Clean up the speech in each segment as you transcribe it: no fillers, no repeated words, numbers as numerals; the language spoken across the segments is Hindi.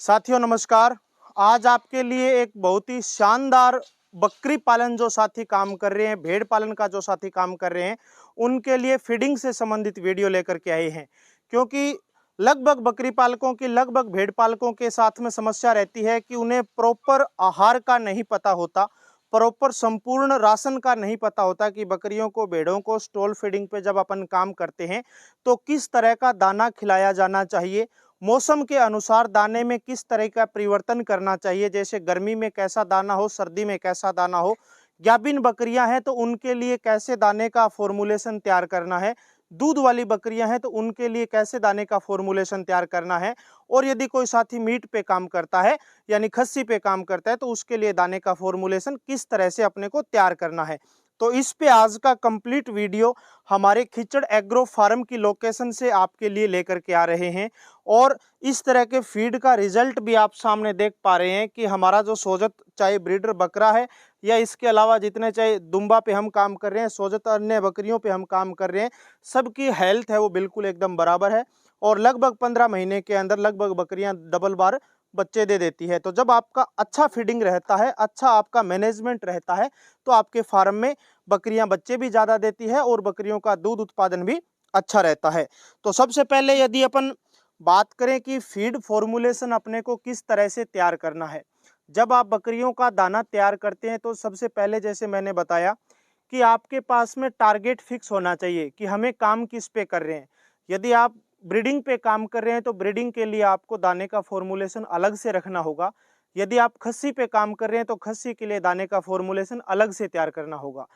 साथियों नमस्कार। आज आपके लिए एक बहुत ही शानदार बकरी पालन जो साथी काम कर रहे हैं, भेड़ पालन का जो साथी काम कर रहे हैं, उनके लिए फीडिंग से संबंधित वीडियो लेकर के आए हैं। क्योंकि लगभग बकरी पालकों की, लगभग भेड़ पालकों के साथ में समस्या रहती है कि उन्हें प्रॉपर आहार का नहीं पता होता, प्रॉपर संपूर्ण राशन का नहीं पता होता कि बकरियों को, भेड़ों को स्टॉल फीडिंग पे जब अपन काम करते हैं तो किस तरह का दाना खिलाया जाना चाहिए, मौसम के अनुसार दाने में किस तरह का परिवर्तन करना चाहिए, जैसे गर्मी में कैसा दाना हो, सर्दी में कैसा दाना हो। गाभिन बकरियां हैं तो उनके लिए कैसे दाने का फॉर्मुलेशन तैयार करना है, दूध वाली बकरियां हैं तो उनके लिए कैसे दाने का फॉर्मुलेशन तैयार करना है, और यदि कोई साथी मीट पे काम करता है यानी खस्सी पे काम करता है तो उसके लिए दाने का फॉर्मुलेशन किस तरह से अपने को तैयार करना है। तो इस पे आज का कंप्लीट वीडियो हमारे खिचड़ एग्रो फार्म की लोकेशन से आपके लिए लेकर के आ रहे हैं। और इस तरह के फीड का रिजल्ट भी आप सामने देख पा रहे हैं कि हमारा जो सोजत चाहे ब्रीडर बकरा है या इसके अलावा जितने चाहे दुम्बा पे हम काम कर रहे हैं, सोजत अन्य बकरियों पे हम काम कर रहे हैं, सबकी हेल्थ है वो बिल्कुल एकदम बराबर है। और लगभग 15 महीने के अंदर लगभग बकरियां डबल बार बच्चे दे देती है। तो जब आपका अच्छा फीडिंग रहता है, अच्छा आपका मैनेजमेंट रहता है, तो आपके फार्म में बकरियां बच्चे भी ज़्यादा देती है और बकरियों का दूध उत्पादन भी अच्छा रहता है। तो सबसे पहले यदि अपन बात करें कि फीड फॉर्मुलेशन अपने को किस तरह से तैयार करना है, जब आप बकरियों का दाना तैयार करते हैं तो सबसे पहले जैसे मैंने बताया कि आपके पास में टारगेट फिक्स होना चाहिए कि हमें काम किस पे कर रहे हैं। यदि आप ब्रीडिंग पे काम कर रहे हैं तो ब्रीडिंग के लिए आपको दाने का फॉर्मुलेशन अलग से रखना होगा। यदि आप खस्सी पे काम कर रहे हैं तो खस्सी के लिए दाने का फॉर्मुलेशन अलग से तैयार करना होगा।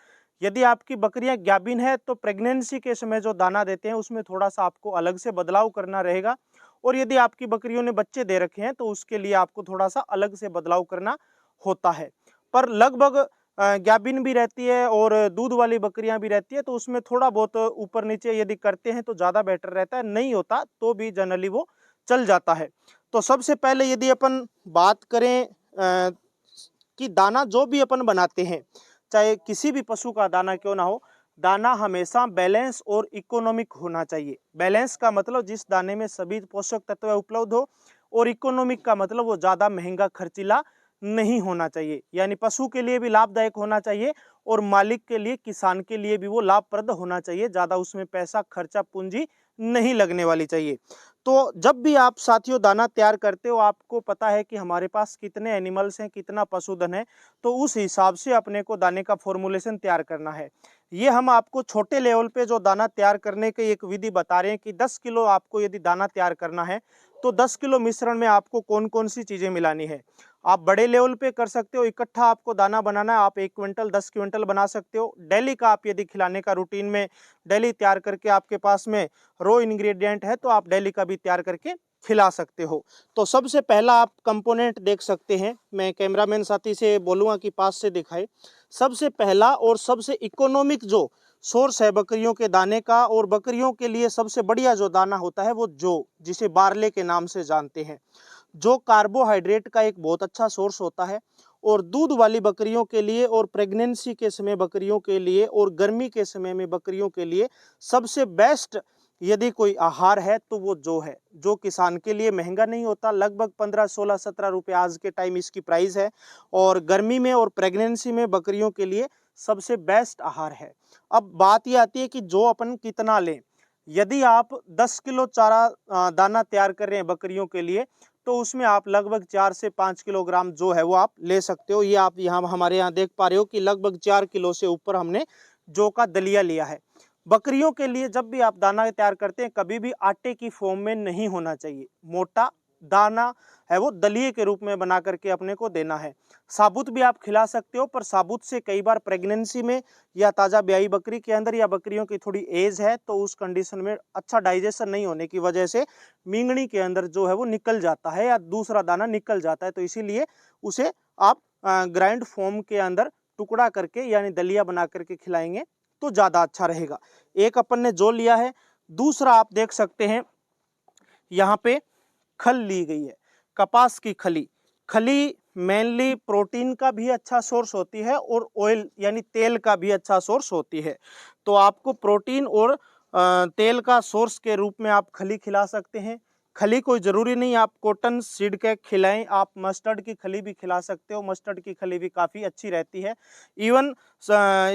यदि आपकी बकरियां गाभिन है तो प्रेगनेंसी के समय जो दाना देते हैं उसमें थोड़ा सा आपको अलग से बदलाव करना रहेगा। और यदि आपकी बकरियों ने बच्चे दे रखे हैं तो उसके लिए आपको थोड़ा सा अलग से बदलाव करना होता है। पर लगभग गाभिन भी रहती है और दूध वाली बकरियां भी रहती है तो उसमें थोड़ा बहुत ऊपर नीचे यदि करते हैं तो ज़्यादा बेटर रहता है, नहीं होता तो भी जनरली वो चल जाता है। तो सबसे पहले यदि अपन बात करें कि दाना जो भी अपन बनाते हैं, चाहे किसी भी पशु का दाना क्यों ना हो, दाना हमेशा बैलेंस और इकोनॉमिक होना चाहिए। बैलेंस का मतलब जिस दाने में सभी पोषक तत्व उपलब्ध हो, और इकोनॉमिक का मतलब वो ज़्यादा महंगा खर्चीला नहीं होना चाहिए, यानी पशु के लिए भी लाभदायक होना चाहिए और मालिक के लिए, किसान के लिए भी वो लाभप्रद होना चाहिए, ज़्यादा उसमें पैसा खर्चा पूंजी नहीं लगने वाली चाहिए। तो जब भी आप साथियों दाना तैयार करते हो, आपको पता है कि हमारे पास कितने एनिमल्स हैं, कितना पशुधन है, तो उस हिसाब से अपने को दाने का फॉर्मुलेशन तैयार करना है। ये हम आपको छोटे लेवल पे जो दाना तैयार करने की एक विधि बता रहे हैं कि 10 किलो आपको यदि दाना तैयार करना है तो 10 किलो मिश्रण में आपको कौन कौन सी चीज़ें मिलानी है। आप बड़े लेवल पे कर सकते हो, इकट्ठा आपको दाना बनाना है, आप 1 क्विंटल 10 क्विंटल बना सकते हो। डेली का आप यदि खिलाने का रूटीन में डेली तैयार करके आपके पास में रो इंग्रेडिएंट है तो आप डेली का भी तैयार करके खिला सकते हो। तो सबसे पहला आप कंपोनेंट देख सकते हैं, मैं कैमरामैन साथी से बोलूँगा कि पास से दिखाए। सबसे पहला और सबसे इकोनॉमिक जो सोर्स है बकरियों के दाने का, और बकरियों के लिए सबसे बढ़िया जो दाना होता है वो जो, जिसे बार्ले के नाम से जानते हैं, जो कार्बोहाइड्रेट का एक बहुत अच्छा सोर्स होता है। और दूध वाली बकरियों के लिए और प्रेगनेंसी के समय बकरियों के लिए और गर्मी के समय में बकरियों के लिए सबसे बेस्ट यदि कोई आहार है तो वो जो है, जो किसान के लिए महंगा नहीं होता, लगभग 15, 16, 17 रुपये आज के टाइम इसकी प्राइस है, और गर्मी में और प्रेगनेंसी में बकरियों के लिए सबसे बेस्ट आहार है। अब बात ये आती है कि जो अपन कितना लें। यदि आप 10 किलो चारा दाना तैयार कर रहे हैं बकरियों के लिए तो उसमें आप लगभग 4 से 5 किलोग्राम जो है वो आप ले सकते हो। ये आप यहाँ हमारे यहाँ देख पा रहे हो कि लगभग 4 किलो से ऊपर हमने जौ का दलिया लिया है। बकरियों के लिए जब भी आप दाना तैयार करते हैं कभी भी आटे की फॉर्म में नहीं होना चाहिए, मोटा दाना है वो दलिए के रूप में बना करके अपने को देना है। साबुत भी आप खिला सकते हो, पर साबुत से कई बार प्रेगनेंसी में या ताज़ा ब्याई बकरी के अंदर या बकरियों की थोड़ी एज है तो उस कंडीशन में अच्छा डाइजेशन नहीं होने की वजह से मींगनी के अंदर जो है वो निकल जाता है या दूसरा दाना निकल जाता है। तो इसीलिए उसे आप ग्राइंड फॉर्म के अंदर टुकड़ा करके यानी दलिया बना करके खिलाएंगे तो ज़्यादा अच्छा रहेगा। एक अपन ने जो लिया है, दूसरा आप देख सकते हैं यहाँ पे खल ली गई है, कपास की खली। खली मेनली प्रोटीन का भी अच्छा सोर्स होती है और ऑयल यानी तेल का भी अच्छा सोर्स होती है। तो आपको प्रोटीन और तेल का सोर्स के रूप में आप खली खिला सकते हैं। खली कोई ज़रूरी नहीं आप कॉटन सीड के खिलाएं, आप मस्टर्ड की खली भी खिला सकते हो। मस्टर्ड की खली भी काफ़ी अच्छी रहती है। इवन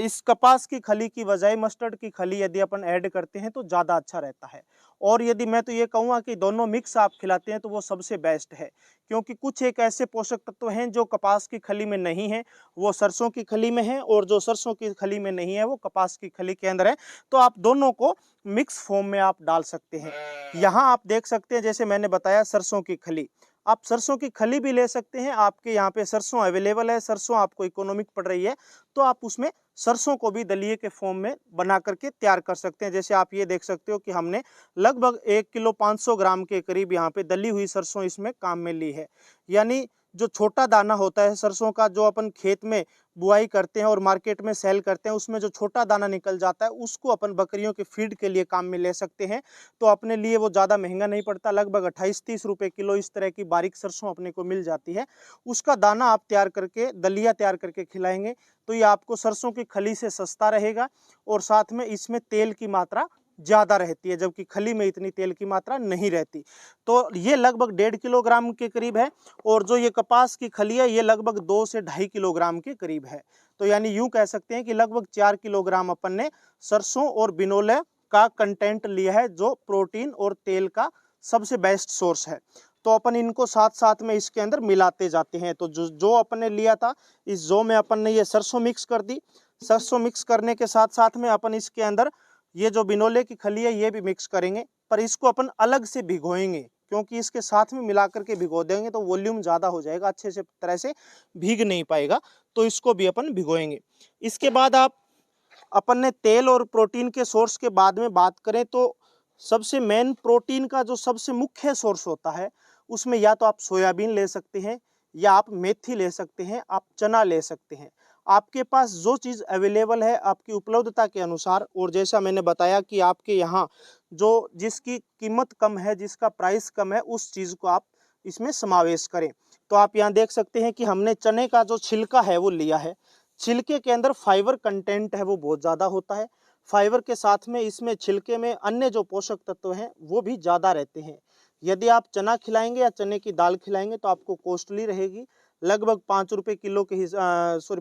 इस कपास की खली की बजाय मस्टर्ड की खली यदि अपन ऐड करते हैं तो ज़्यादा अच्छा रहता है। और यदि मैं तो ये कहूँगा कि दोनों मिक्स आप खिलाते हैं तो वो सबसे बेस्ट है, क्योंकि कुछ एक ऐसे पोषक तत्व हैं जो कपास की खली में नहीं है, वो सरसों की खली में है, और जो सरसों की खली में नहीं है वो कपास की खली के अंदर है। तो आप दोनों को मिक्स फॉर्म में आप डाल सकते हैं। यहाँ आप देख सकते हैं, जैसे मैंने बताया सरसों की खली, आप सरसों की खली भी ले सकते हैं। आपके यहाँ पे सरसों अवेलेबल है, सरसों आपको इकोनॉमिक पड़ रही है, तो आप उसमें सरसों को भी दलिये के फॉर्म में बना करके तैयार कर सकते हैं। जैसे आप ये देख सकते हो कि हमने लगभग 1 किलो 500 ग्राम के करीब यहाँ पे दली हुई सरसों इसमें काम में ली है। यानी जो छोटा दाना होता है सरसों का, जो अपन खेत में बुआई करते हैं और मार्केट में सेल करते हैं, उसमें जो छोटा दाना निकल जाता है उसको अपन बकरियों के फीड के लिए काम में ले सकते हैं। तो अपने लिए वो ज़्यादा महंगा नहीं पड़ता, लगभग 28-30 रुपये किलो इस तरह की बारीक सरसों अपने को मिल जाती है। उसका दाना आप तैयार करके, दलिया तैयार करके खिलाएंगे तो ये आपको सरसों की खली से सस्ता रहेगा, और साथ में इसमें तेल की मात्रा ज़्यादा रहती है, जबकि खली में इतनी तेल की मात्रा नहीं रहती। तो ये लगभग 1.5 किलोग्राम के करीब है, और जो ये कपास की खली है ये लगभग 2 से 2.5 किलोग्राम के करीब है। तो यानी यूं कह सकते हैं कि लगभग 4 किलोग्राम अपन ने सरसों और बिनोले का कंटेंट लिया है, जो प्रोटीन और तेल का सबसे बेस्ट सोर्स है। तो अपन इनको साथ साथ में इसके अंदर मिलाते जाते हैं। तो जो अपन ने लिया था, इस जो में अपन ने ये सरसों मिक्स कर दी। सरसों मिक्स करने के साथ साथ में अपन इसके अंदर ये जो बिनोले की खली है ये भी मिक्स करेंगे, पर इसको अपन अलग से भिगोएंगे, क्योंकि इसके साथ में मिला करके भिगो देंगे तो वॉल्यूम ज़्यादा हो जाएगा, अच्छे से तरह से भीग नहीं पाएगा। तो इसको भी अपन भिगोएंगे। इसके बाद अपन ने तेल और प्रोटीन के सोर्स के बाद में बात करें तो सबसे मेन प्रोटीन का जो सबसे मुख्य सोर्स होता है, उसमें या तो आप सोयाबीन ले सकते हैं, या आप मेथी ले सकते हैं, आप चना ले सकते हैं। आपके पास जो चीज़ अवेलेबल है आपकी उपलब्धता के अनुसार, और जैसा मैंने बताया कि आपके यहाँ जो जिसकी कीमत कम है, जिसका प्राइस कम है, उस चीज़ को आप इसमें समावेश करें। तो आप यहाँ देख सकते हैं कि हमने चने का जो छिलका है वो लिया है। छिलके के अंदर फाइबर कंटेंट है वो बहुत ज़्यादा होता है। फाइबर के साथ में इसमें छिलके में अन्य जो पोषक तत्व हैं वो भी ज़्यादा रहते हैं। यदि आप चना खिलाएंगे या चने की दाल खिलाएंगे तो आपको कॉस्टली रहेगी, लगभग 5 रुपये किलो के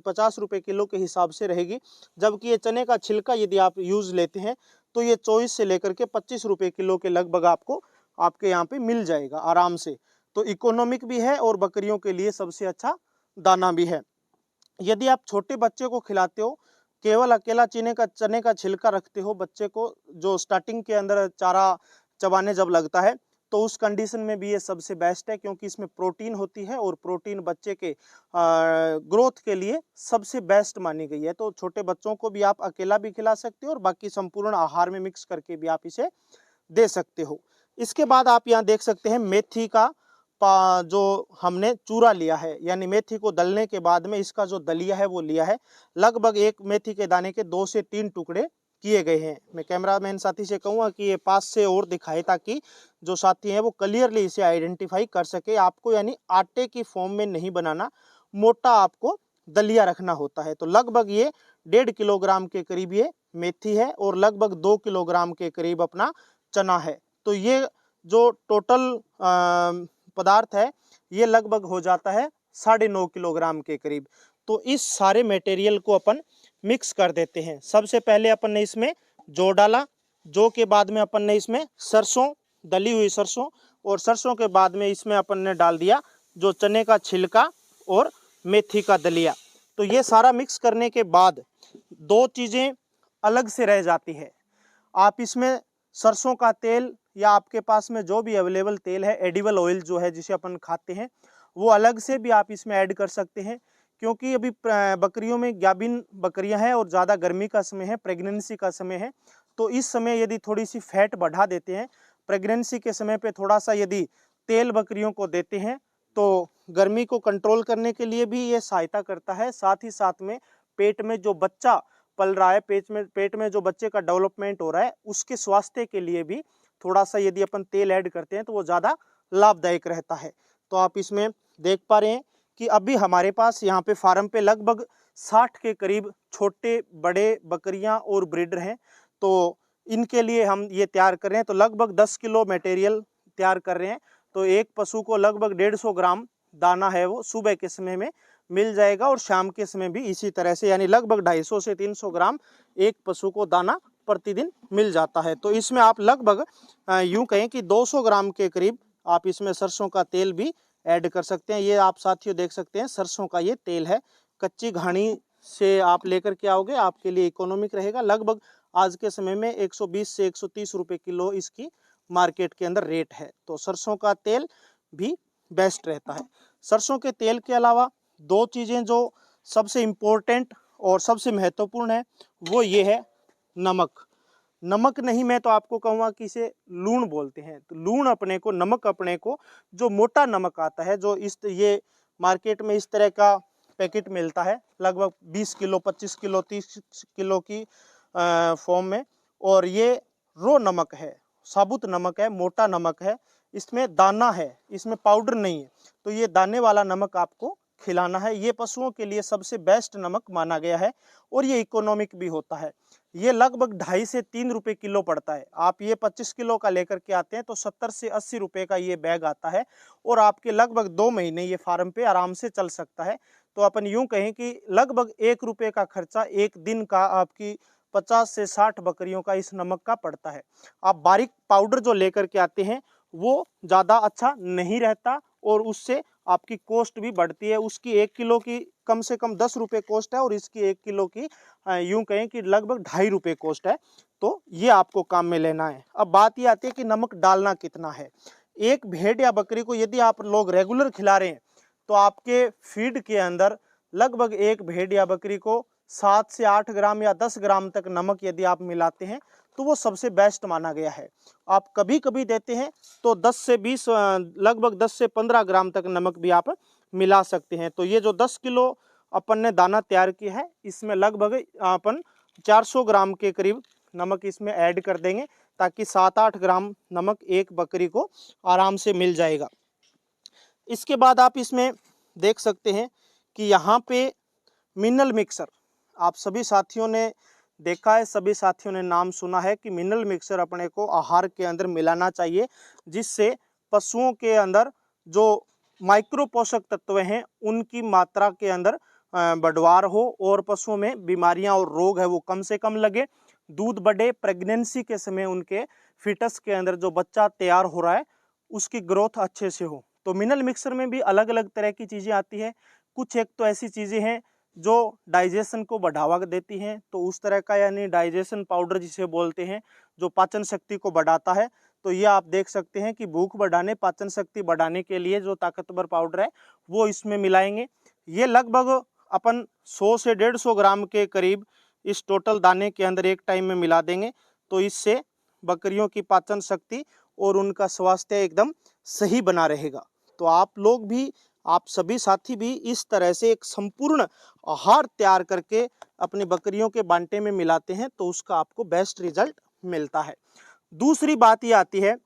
50 रुपये किलो के हिसाब से रहेगी। जबकि ये चने का छिलका यदि आप यूज़ लेते हैं तो ये 24 से लेकर के 25 रुपये किलो के लगभग आपको आपके यहाँ पे मिल जाएगा आराम से। तो इकोनॉमिक भी है और बकरियों के लिए सबसे अच्छा दाना भी है। यदि आप छोटे बच्चे को खिलाते हो, केवल अकेला चने का छिलका रखते हो बच्चे को, जो स्टार्टिंग के अंदर चारा चबाने जब लगता है, तो उस कंडीशन में भी ये सबसे बेस्ट है, क्योंकि इसमें प्रोटीन होती है और प्रोटीन बच्चे के ग्रोथ के लिए सबसे बेस्ट मानी गई है। तो छोटे बच्चों को भी आप अकेला भी खिला सकते हो और बाकी संपूर्ण आहार में मिक्स करके भी आप इसे दे सकते हो। इसके बाद आप यहाँ देख सकते हैं मेथी का जो हमने चूरा लिया है, यानी मेथी को दलने के बाद में इसका जो दलिया है वो लिया है। लगभग एक मेथी के दाने के 2 से 3 टुकड़े किए गए हैं। मैं कैमरामैन साथी से कहूँगा कि ये पास से और दिखाए, ताकि जो साथी हैं वो क्लियरली इसे आइडेंटिफाई कर सके। आपको यानी आटे की फॉर्म में नहीं बनाना, मोटा आपको दलिया रखना होता है। तो लगभग ये 1.5 किलोग्राम के करीब ये मेथी है और लगभग 2 किलोग्राम के करीब अपना चना है। तो ये जो टोटल पदार्थ है ये लगभग हो जाता है 9.5 किलोग्राम के करीब। तो इस सारे मटेरियल को अपन मिक्स कर देते हैं। सबसे पहले अपन ने इसमें जौ डाला, जौ के बाद में अपन ने इसमें सरसों, दली हुई सरसों, और सरसों के बाद में इसमें अपन ने डाल दिया जो चने का छिलका और मेथी का दलिया। तो ये सारा मिक्स करने के बाद दो चीज़ें अलग से रह जाती है। आप इसमें सरसों का तेल या आपके पास में जो भी अवेलेबल तेल है, एडिबल ऑयल जो है जिसे अपन खाते हैं, वो अलग से भी आप इसमें ऐड कर सकते हैं। क्योंकि अभी बकरियों में गाभिन बकरियां हैं और ज़्यादा गर्मी का समय है, प्रेगनेंसी का समय है, तो इस समय यदि थोड़ी सी फैट बढ़ा देते हैं, प्रेगनेंसी के समय पे थोड़ा सा यदि तेल बकरियों को देते हैं तो गर्मी को कंट्रोल करने के लिए भी ये सहायता करता है। साथ ही साथ में पेट में जो बच्चा पल रहा है, पेट में जो बच्चे का डेवलपमेंट हो रहा है, उसके स्वास्थ्य के लिए भी थोड़ा सा यदि अपन तेल ऐड करते हैं तो वो ज़्यादा लाभदायक रहता है। तो आप इसमें देख पा रहे हैं कि अभी हमारे पास यहाँ पे फार्म पे लगभग 60 के करीब छोटे बड़े बकरियां और ब्रीडर हैं। तो इनके लिए हम ये तैयार कर रहे हैं। तो लगभग 10 किलो मटेरियल तैयार कर रहे हैं तो एक पशु को लगभग 150 ग्राम दाना है वो सुबह के समय में मिल जाएगा और शाम के समय भी इसी तरह से, यानी लगभग 250 से 300 ग्राम एक पशु को दाना प्रतिदिन मिल जाता है। तो इसमें आप लगभग यूं कहें कि 200 ग्राम के करीब आप इसमें सरसों का तेल भी ऐड कर सकते हैं। ये आप साथियों देख सकते हैं सरसों का ये तेल है, कच्ची घानी से आप लेकर के आओगे, आपके लिए इकोनॉमिक रहेगा। लगभग आज के समय में 120 से 130 रुपए किलो इसकी मार्केट के अंदर रेट है। तो सरसों का तेल भी बेस्ट रहता है। सरसों के तेल के अलावा दो चीज़ें जो सबसे इम्पोर्टेंट और सबसे महत्वपूर्ण है वो ये है नमक। नमक नहीं, मैं तो आपको कहूँगा कि इसे लूण बोलते हैं। तो लूण अपने को, नमक अपने को जो मोटा नमक आता है, जो ये मार्केट में इस तरह का पैकेट मिलता है लगभग 20 किलो 25 किलो 30 किलो की फॉर्म में, और ये रो नमक है, साबुत नमक है, मोटा नमक है, इसमें दाना है, इसमें पाउडर नहीं है। तो ये दाने वाला नमक आपको खिलाना है। ये पशुओं के लिए सबसे बेस्ट नमक माना गया है और ये इकोनॉमिक भी होता है। ये लगभग 2.5 से 3 रुपए किलो पड़ता है। आप ये 25 किलो का लेकर के आते हैं तो 70 से 80 रुपए का ये बैग आता है और आपके लगभग 2 महीने ये फार्म पे आराम से चल सकता है। तो अपन यूं कहें कि लगभग 1 रुपए का खर्चा एक दिन का आपकी 50 से 60 बकरियों का इस नमक का पड़ता है। आप बारीक पाउडर जो लेकर के आते हैं वो ज़्यादा अच्छा नहीं रहता और उससे आपकी कॉस्ट भी बढ़ती है। उसकी 1 किलो की कम से कम 10 रुपये कॉस्ट है और इसकी 1 किलो की यूं कहें कि लगभग 2.5 रुपये कॉस्ट है। तो ये आपको काम में लेना है। अब बात ये आती है कि नमक डालना कितना है। एक भेड़ या बकरी को यदि आप लोग रेगुलर खिला रहे हैं तो आपके फीड के अंदर लगभग एक भेड़ या बकरी को 7 से 8 ग्राम या 10 ग्राम तक नमक यदि आप मिलाते हैं तो वो सबसे बेस्ट माना गया है। आप कभी कभी देते हैं तो 10 से 20 लगभग 10 से 15 ग्राम तक नमक भी आप मिला सकते हैं। तो ये जो 10 किलो अपन ने दाना तैयार किया है इसमें लगभग अपन 400 ग्राम के करीब नमक इसमें ऐड कर देंगे ताकि 7-8 ग्राम नमक एक बकरी को आराम से मिल जाएगा। इसके बाद आप इसमें देख सकते हैं कि यहाँ पे मिनरल मिक्सर आप सभी साथियों ने देखा है, सभी साथियों ने नाम सुना है कि मिनरल मिक्सर अपने को आहार के अंदर मिलाना चाहिए, जिससे पशुओं के अंदर जो माइक्रो पोषक तत्व हैं उनकी मात्रा के अंदर बढ़वार हो और पशुओं में बीमारियां और रोग है वो कम से कम लगे, दूध बढ़े, प्रेगनेंसी के समय उनके फिटस के अंदर जो बच्चा तैयार हो रहा है उसकी ग्रोथ अच्छे से हो। तो मिनरल मिक्सर में भी अलग अलग तरह की चीज़ें आती है। कुछ एक तो ऐसी चीज़ें हैं जो डाइजेशन को बढ़ावा देती हैं, तो उस तरह का यानी डाइजेशन पाउडर जिसे बोलते हैं जो पाचन शक्ति को बढ़ाता है। तो ये आप देख सकते हैं कि भूख बढ़ाने, पाचन शक्ति बढ़ाने के लिए जो ताकतवर पाउडर है वो इसमें मिलाएंगे। ये लगभग अपन 100 से 150 ग्राम के करीब इस टोटल दाने के अंदर एक टाइम में मिला देंगे। तो इससे बकरियों की पाचन शक्ति और उनका स्वास्थ्य एकदम सही बना रहेगा। तो आप लोग भी, आप सभी साथी भी इस तरह से एक संपूर्ण आहार तैयार करके अपनी बकरियों के बांटे में मिलाते हैं तो उसका आपको बेस्ट रिजल्ट मिलता है। दूसरी बात ये आती है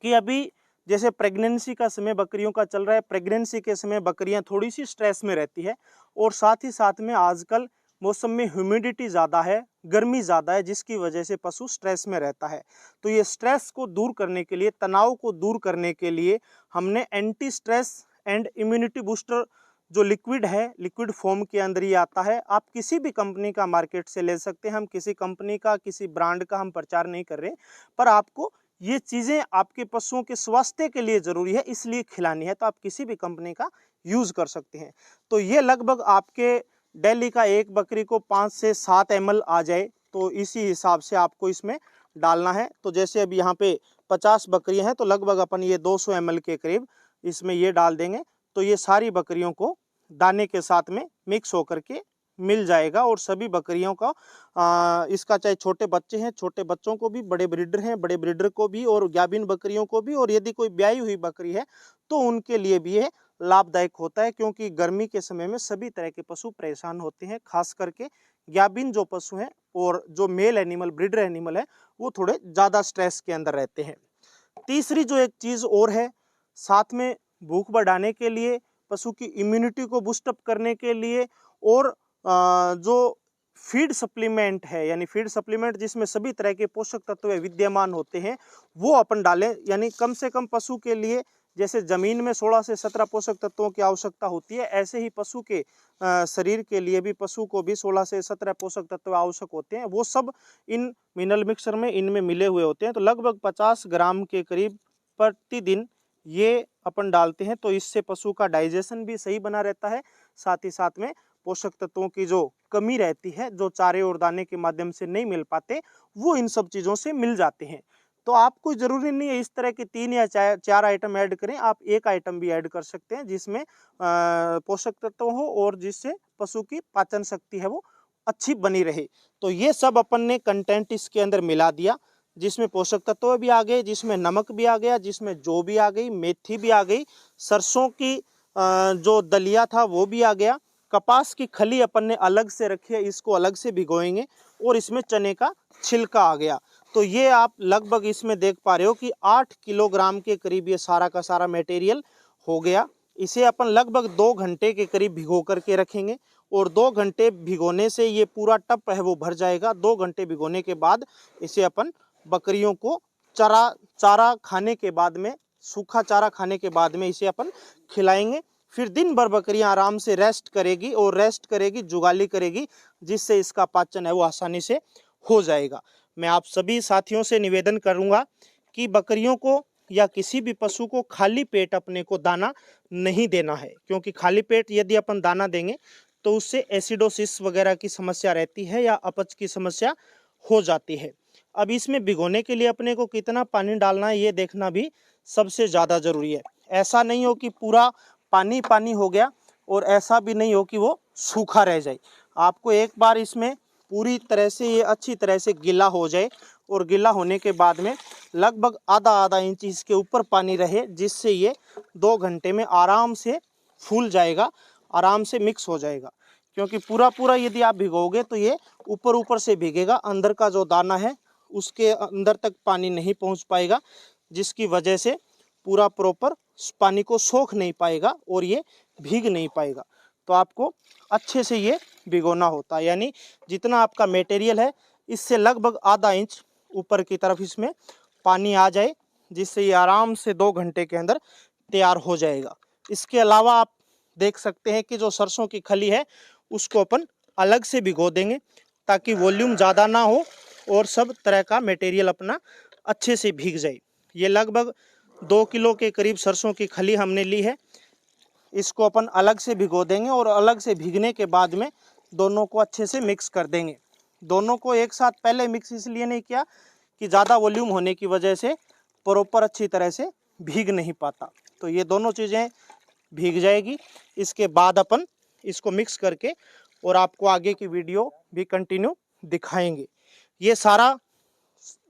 कि अभी जैसे प्रेगनेंसी का समय बकरियों का चल रहा है, प्रेगनेंसी के समय बकरियां थोड़ी सी स्ट्रेस में रहती है और साथ ही साथ में आजकल मौसम में ह्यूमिडिटी ज़्यादा है, गर्मी ज़्यादा है, जिसकी वजह से पशु स्ट्रेस में रहता है। तो ये स्ट्रेस को दूर करने के लिए, तनाव को दूर करने के लिए हमने anti stress and immunity booster जो लिक्विड है, लिक्विड फॉर्म के अंदर ही आता है। आप किसी भी कंपनी का मार्केट से ले सकते हैं। हम किसी कंपनी का, किसी ब्रांड का हम प्रचार नहीं कर रहे, पर आपको ये चीज़ें आपके पशुओं के स्वास्थ्य के लिए ज़रूरी है इसलिए खिलानी है, तो आप किसी भी कंपनी का यूज़ कर सकते हैं। तो ये लगभग आपके डेली का एक बकरी को 5 से 7 ml आ जाए, तो इसी हिसाब से आपको इसमें डालना है। तो जैसे अभी यहाँ पे 50 बकरियाँ हैं तो लगभग अपन ये 200 ml के करीब इसमें ये डाल देंगे। तो ये सारी बकरियों को दाने के साथ में मिक्स होकर के मिल जाएगा और सभी बकरियों का इसका चाहे छोटे बच्चे हैं, छोटे बच्चों को भी, बड़े ब्रीडर हैं, बड़े ब्रीडर को भी, और गाभिन बकरियों को भी, और यदि कोई ब्याई हुई बकरी है तो उनके लिए भी ये लाभदायक होता है, क्योंकि गर्मी के समय में सभी तरह के पशु परेशान होते हैं। खास करके गाभिन जो पशु हैं और जो मेल एनिमल, ब्रीडर एनिमल है, वो थोड़े ज़्यादा स्ट्रेस के अंदर रहते हैं। तीसरी जो एक चीज़ और है, साथ में भूख बढ़ाने के लिए, पशु की इम्यूनिटी को बूस्टअप करने के लिए और जो फीड सप्लीमेंट है, यानी फीड सप्लीमेंट जिसमें सभी तरह के पोषक तत्व विद्यमान होते हैं, वो अपन डालें। यानी कम से कम पशु के लिए जैसे जमीन में 16 से 17 पोषक तत्वों की आवश्यकता होती है, ऐसे ही पशु के शरीर के लिए भी, पशु को भी 16 से 17 पोषक तत्व आवश्यक होते हैं। वो सब इन मिनरल मिक्सर में इनमें मिले हुए होते हैं। तो लगभग 50 ग्राम के करीब प्रतिदिन ये अपन डालते हैं। तो इससे पशु का डाइजेशन भी सही बना रहता है, साथ ही साथ में पोषक तत्वों की जो कमी रहती है, जो चारे और दाने के माध्यम से नहीं मिल पाते, वो इन सब चीज़ों से मिल जाते हैं। तो आपको जरूरी नहीं है इस तरह के 3 या 4 आइटम ऐड करें, आप एक आइटम भी ऐड कर सकते हैं जिसमें पोषक तत्व हो और जिससे पशु की पाचन शक्ति है वो अच्छी बनी रहे। तो ये सब अपन ने कंटेंट इसके अंदर मिला दिया, जिसमें पोषक तत्व भी आ गए, जिसमें नमक भी आ गया, जिसमें जौ भी आ गई, मेथी भी आ गई, सरसों की जो दलिया था वो भी आ गया, कपास की खली अपन ने अलग से रखी है, इसको अलग से भिगोएंगे, और इसमें चने का छिलका आ गया। तो ये आप लगभग इसमें देख पा रहे हो कि 8 किलोग्राम के करीब ये सारा का सारा मटेरियल हो गया। इसे अपन लगभग 2 घंटे के करीब भिगो करके रखेंगे, और 2 घंटे भिगोने से ये पूरा टप है वो भर जाएगा। 2 घंटे भिगोने के बाद इसे अपन बकरियों को चारा खाने के बाद में, सूखा चारा खाने के बाद में इसे अपन खिलाएंगे। फिर दिन भर बकरियां आराम से रेस्ट करेगी, और रेस्ट करेगी, जुगाली करेगी, जिससे इसका पाचन है वो आसानी से हो जाएगा। मैं आप सभी साथियों से निवेदन करूंगा कि बकरियों को या किसी भी पशु को खाली पेट अपने को दाना नहीं देना है, क्योंकि खाली पेट यदि अपन दाना देंगे तो उससे एसिडोसिस वगैरह की समस्या रहती है या अपच की समस्या हो जाती है। अब इसमें भिगोने के लिए अपने को कितना पानी डालना है ये देखना भी सबसे ज़्यादा ज़रूरी है। ऐसा नहीं हो कि पूरा पानी पानी हो गया, और ऐसा भी नहीं हो कि वो सूखा रह जाए। आपको एक बार इसमें पूरी तरह से ये अच्छी तरह से गीला हो जाए, और गीला होने के बाद में लगभग आधा इंच इसके ऊपर पानी रहे, जिससे ये 2 घंटे में आराम से फूल जाएगा, आराम से मिक्स हो जाएगा। क्योंकि पूरा यदि आप भिगोगे तो ये ऊपर से भीगेगा, अंदर का जो दाना है उसके अंदर तक पानी नहीं पहुंच पाएगा, जिसकी वजह से पूरा प्रॉपर पानी को सोख नहीं पाएगा और ये भीग नहीं पाएगा। तो आपको अच्छे से ये भिगोना होता है, यानी जितना आपका मटेरियल है इससे लगभग आधा इंच ऊपर की तरफ इसमें पानी आ जाए, जिससे ये आराम से 2 घंटे के अंदर तैयार हो जाएगा। इसके अलावा आप देख सकते हैं कि जो सरसों की खली है उसको अपन अलग से भिगो देंगे, ताकि वॉल्यूम ज़्यादा ना हो और सब तरह का मटेरियल अपना अच्छे से भीग जाए। ये लगभग 2 किलो के करीब सरसों की खली हमने ली है, इसको अपन अलग से भिगो देंगे, और अलग से भीगने के बाद में दोनों को अच्छे से मिक्स कर देंगे। दोनों को एक साथ पहले मिक्स इसलिए नहीं किया कि ज़्यादा वॉल्यूम होने की वजह से प्रॉपर अच्छी तरह से भीग नहीं पाता। तो ये दोनों चीज़ें भीग जाएगी। इसके बाद अपन इसको मिक्स करके और आपको आगे की वीडियो भी कंटिन्यू दिखाएंगे। ये सारा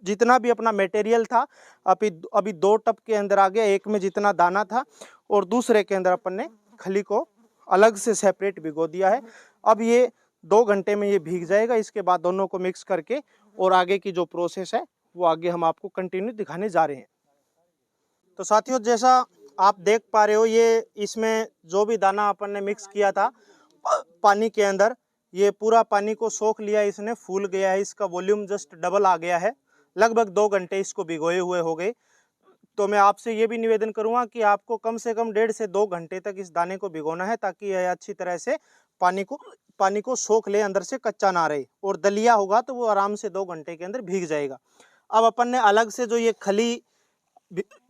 जितना भी अपना मटेरियल था अभी 2 टब के अंदर आ गया, एक में जितना दाना था और दूसरे के अंदर अपन ने खली को अलग से सेपरेट भिगो दिया है। अब ये 2 घंटे में ये भीग जाएगा। इसके बाद दोनों को मिक्स करके और आगे की जो प्रोसेस है वो आगे हम आपको कंटिन्यू दिखाने जा रहे हैं। तो साथियों, जैसा आप देख पा रहे हो, ये इसमें जो भी दाना अपन ने मिक्स किया था पानी के अंदर, ये पूरा पानी को सोख लिया, इसने फूल गया है, इसका वॉल्यूम जस्ट डबल आ गया है। लगभग 2 घंटे इसको भिगोए हुए हो गए। तो मैं आपसे ये भी निवेदन करूंगा कि आपको कम से कम 1.5 से 2 घंटे तक इस दाने को भिगोना है, ताकि यह अच्छी तरह से पानी को सोख ले, अंदर से कच्चा ना रहे। और दलिया होगा तो वो आराम से 2 घंटे के अंदर भीग जाएगा। अब अपन ने अलग से जो ये खली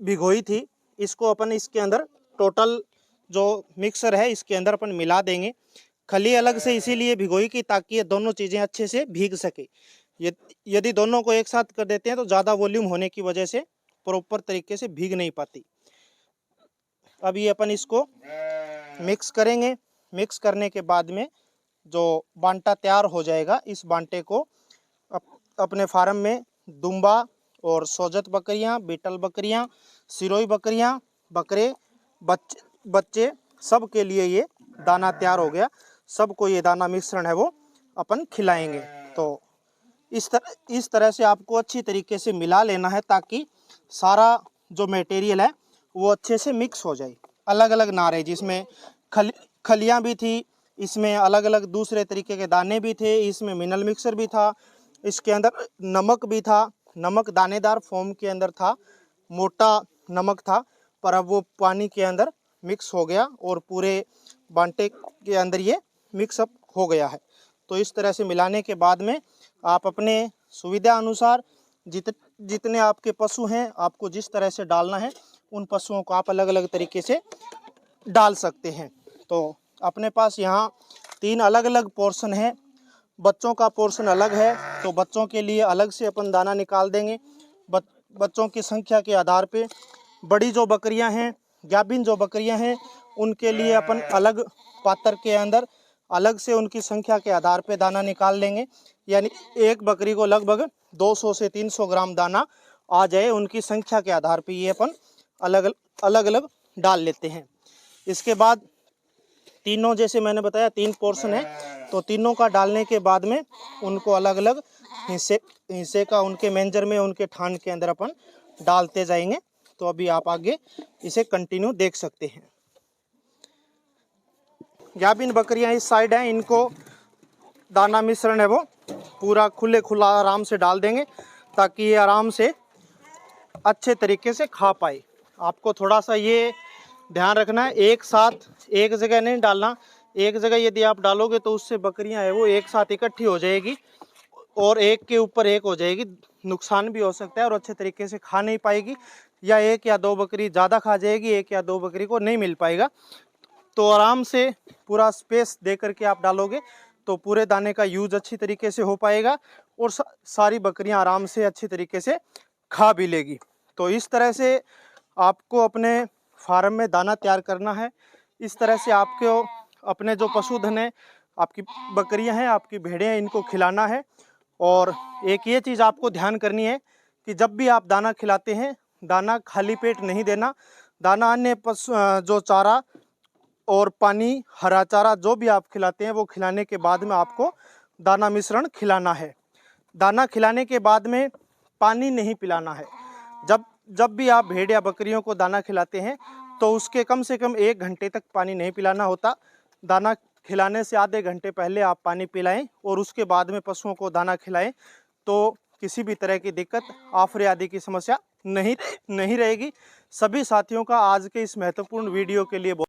भिगोई थी, इसको अपन इसके अंदर टोटल जो मिक्सर है इसके अंदर अपन मिला देंगे। खली अलग से इसीलिए भिगोई कि ताकि ये दोनों चीज़ें अच्छे से भीग सके। यदि दोनों को एक साथ कर देते हैं तो ज़्यादा वॉल्यूम होने की वजह से प्रॉपर तरीके से भीग नहीं पाती। अब ये अपन इसको मिक्स करेंगे। मिक्स करने के बाद में जो बांटा तैयार हो जाएगा, इस बांटे को अपने फार्म में दुम्बा और सोजत बकरियां, बीटल बकरियां, सिरोई बकरियां, बकरे, बच्चे सब के लिए ये दाना तैयार हो गया। सबको ये दाना मिश्रण है वो अपन खिलाएंगे। तो इस तरह से आपको अच्छी तरीके से मिला लेना है, ताकि सारा जो मटेरियल है वो अच्छे से मिक्स हो जाए, अलग अलग ना रहे। जिसमें खलियाँ भी थी, इसमें अलग अलग दूसरे तरीके के दाने भी थे, इसमें मिनरल मिक्सर भी था, इसके अंदर नमक भी था। नमक दानेदार फॉर्म के अंदर था, मोटा नमक था, पर अब वो पानी के अंदर मिक्स हो गया और पूरे बांटे के अंदर ये मिक्सअप हो गया है। तो इस तरह से मिलाने के बाद में आप अपने सुविधा अनुसार जितने आपके पशु हैं, आपको जिस तरह से डालना है उन पशुओं को आप अलग अलग तरीके से डाल सकते हैं। तो अपने पास यहाँ 3 अलग अलग पोर्शन है। बच्चों का पोर्शन अलग है, तो बच्चों के लिए अलग से अपन दाना निकाल देंगे। बच्चों की संख्या के आधार पे बड़ी जो बकरियां हैं, गाभिन जो बकरियां हैं, उनके लिए अपन अलग पात्र के अंदर अलग से उनकी संख्या के आधार पे दाना निकाल लेंगे। यानी एक बकरी को लगभग 200 से 300 ग्राम दाना आ जाए, उनकी संख्या के आधार पे ये अपन अलग अलग डाल लेते हैं। इसके बाद तीनों, जैसे मैंने बताया 3 पोर्शन है, तो तीनों का डालने के बाद में उनको अलग अलग हिस्से का उनके मेंजर में, उनके थान के अंदर अपन डालते जाएंगे। तो अभी आप आगे इसे कंटिन्यू देख सकते हैं। गाभिन बकरियां इस साइड हैं, इनको दाना मिश्रण है वो पूरा खुला आराम से डाल देंगे, ताकि ये आराम से अच्छे तरीके से खा पाए। आपको थोड़ा सा ये ध्यान रखना है, एक साथ एक जगह नहीं डालना। एक जगह यदि आप डालोगे तो उससे बकरियां है वो एक साथ इकट्ठी हो जाएगी और एक के ऊपर एक हो जाएगी, नुकसान भी हो सकता है और अच्छे तरीके से खा नहीं पाएगी, या 1 या 2 बकरी ज़्यादा खा जाएगी, 1 या 2 बकरी को नहीं मिल पाएगा। तो आराम से पूरा स्पेस दे करके आप डालोगे तो पूरे दाने का यूज अच्छी तरीके से हो पाएगा और सारी बकरियां आराम से अच्छी तरीके से खा भी लेगी। तो इस तरह से आपको अपने फार्म में दाना तैयार करना है। इस तरह से आपको अपने जो पशुधन है, आपकी बकरियां हैं, आपकी भेड़ें हैं, इनको खिलाना है। और एक ये चीज़ आपको ध्यान करनी है कि जब भी आप दाना खिलाते हैं, दाना खाली पेट नहीं देना। दाना अन्य पशु जो चारा और पानी, हरा चारा जो भी आप खिलाते हैं वो खिलाने के बाद में आपको दाना मिश्रण खिलाना है। दाना खिलाने के बाद में पानी नहीं पिलाना है। जब भी आप भेड़ या बकरियों को दाना खिलाते हैं तो उसके कम से कम 1 घंटे तक पानी नहीं पिलाना होता। दाना खिलाने से आधे घंटे पहले आप पानी पिलाएं और उसके बाद में पशुओं को दाना खिलाएं, तो किसी भी तरह की दिक्कत, आफरे आदि की समस्या नहीं रहेगी। सभी साथियों का आज के इस महत्वपूर्ण वीडियो के लिए